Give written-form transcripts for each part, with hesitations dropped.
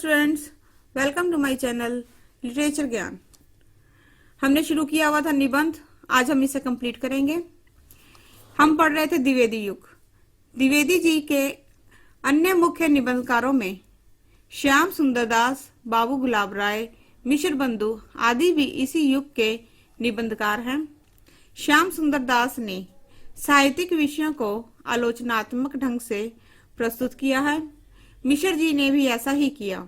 Students, welcome to my channel literature Gyan. हमने शुरू किया हुआ था निबंध, आज हम इसे कंप्लीट करेंगे। हम पढ़ रहे थे द्विवेदी युग। द्विवेदी जी के अन्य मुख्य निबंधकारों में श्याम सुंदर दास, बाबू गुलाब राय, मिश्र बंधु आदि भी इसी युग के निबंधकार हैं। श्याम सुंदर दास ने साहित्यिक विषयों को आलोचनात्मक ढंग से प्रस्तुत किया है। मिश्र जी ने भी ऐसा ही किया।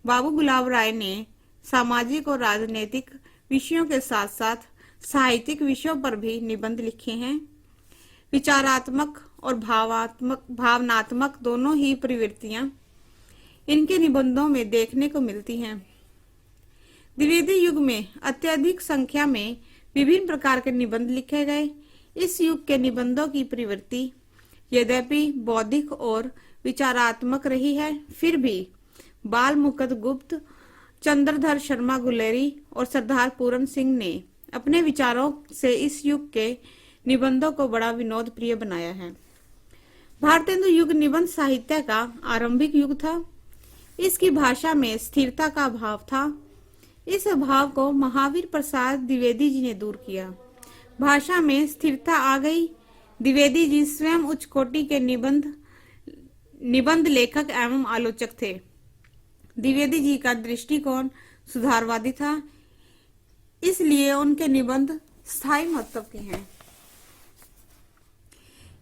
बाबू गुलाब राय ने सामाजिक और राजनीतिक विषयों के साथ साथ साहित्यिक विषयों पर भी निबंध लिखे हैं। विचारात्मक और भावनात्मक दोनों ही प्रवृत्तियां इनके निबंधों में देखने को मिलती हैं। द्विवेदी युग में अत्यधिक संख्या में विभिन्न प्रकार के निबंध लिखे गए। इस युग के निबंधों की प्रवृत्ति यद्यपि बौद्धिक और विचारात्मक रही है, फिर भी बाल मुकुंद गुप्त, चंद्रधर शर्मा गुलेरी और सरदार पूरन सिंह ने अपने विचारों से इस युग के निबंधों को बड़ा विनोद प्रिय बनाया है। भारतेंदु युग निबंध साहित्य का आरंभिक युग था। इसकी भाषा में स्थिरता का अभाव था। इस अभाव को महावीर प्रसाद द्विवेदी जी ने दूर किया। भाषा में स्थिरता आ गई। द्विवेदी जी स्वयं उच्च कोटि के निबंध लेखक एवं आलोचक थे। द्विवेदी जी का दृष्टिकोण सुधारवादी था, इसलिए उनके निबंध स्थायी महत्व के हैं।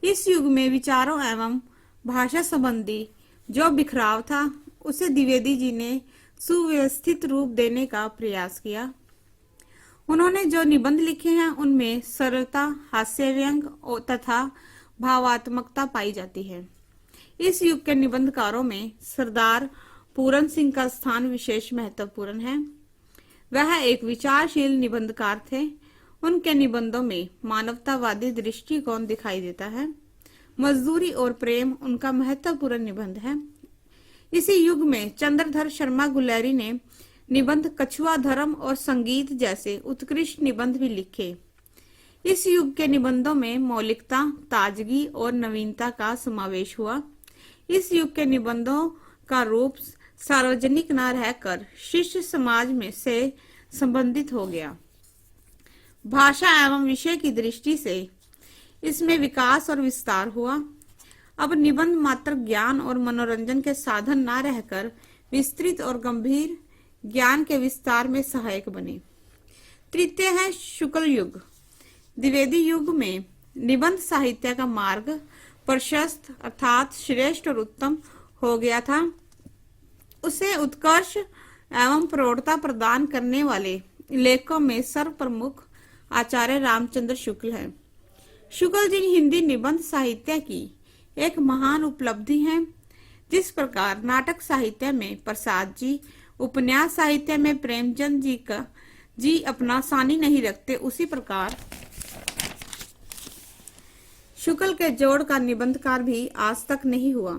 इस युग में विचारों एवं भाषा संबंधी जो बिखराव था, उसे द्विवेदी जी ने सुव्यवस्थित रूप देने का प्रयास किया। उन्होंने जो निबंध लिखे हैं उनमें सरलता, हास्य व्यंग तथा भावात्मकता पाई जाती है। इस युग के निबंधकारों में सरदार पूरन सिंह का स्थान विशेष महत्वपूर्ण है। वह एक विचारशील निबंधकार थे। उनके निबंधों में मानवतावादी दृष्टिकोण दिखाई देता है। मजदूरी और प्रेम उनका महत्वपूर्ण निबंध है। इसी युग में चंद्रधर शर्मा गुलेरी ने निबंध कछुआ धर्म और संगीत जैसे उत्कृष्ट निबंध भी लिखे। इस युग के निबंधों में मौलिकता, ताजगी और नवीनता का समावेश हुआ। इस युग के निबंधों का रूप सार्वजनिक न रहकर शिष्य समाज में से संबंधित हो गया। भाषा एवं विषय की दृष्टि से इसमें विकास और विस्तार हुआ। अब निबंध मात्र ज्ञान और मनोरंजन के साधन न रहकर विस्तृत और गंभीर ज्ञान के विस्तार में सहायक बने। तृतीय है शुक्ल युग। द्विवेदी युग में निबंध साहित्य का मार्ग प्रशस्त अर्थात श्रेष्ठ और उत्तम हो गया था। उसे उत्कर्ष एवं प्रौढ़ता प्रदान करने वाले लेखकों में सर्वप्रमुख आचार्य रामचंद्र शुक्ल है। शुक्ल जी हिंदी निबंध साहित्य की एक महान उपलब्धि है। जिस प्रकार नाटक साहित्य में प्रसाद जी, उपन्यास साहित्य में प्रेमचंद जी अपना सानी नहीं रखते, उसी प्रकार शुक्ल के जोड़ का निबंधकार भी आज तक नहीं हुआ।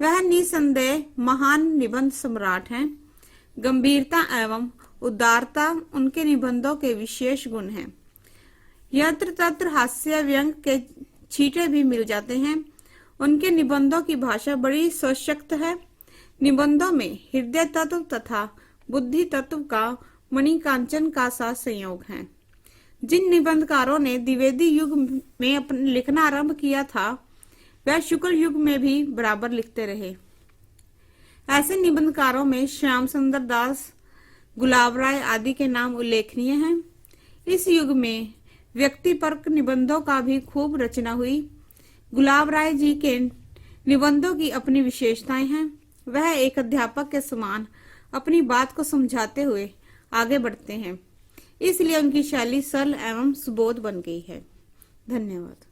वह निसंदेह महान निबंध सम्राट हैं। गंभीरता एवं उदारता उनके निबंधों के विशेष गुण हैं। यत्र तत्र हास्य व्यंग के छींटे भी मिल जाते हैं। उनके निबंधों की भाषा बड़ी सशक्त है। निबंधों में हृदय तत्व तथा बुद्धि तत्व का मणिकांचन का सा संयोग है। जिन निबंधकारों ने द्विवेदी युग में अपना लिखना आरंभ किया था, वह शुक्ल युग में भी बराबर लिखते रहे। ऐसे निबंधकारों में श्याम सुंदर दास, गुलाब राय आदि के नाम उल्लेखनीय हैं। इस युग में व्यक्तिपरक निबंधों का भी खूब रचना हुई। गुलाब राय जी के निबंधों की अपनी विशेषताएं हैं। वह एक अध्यापक के समान अपनी बात को समझाते हुए आगे बढ़ते हैं, इसलिए उनकी शैली सरल एवं सुबोध बन गई है। धन्यवाद।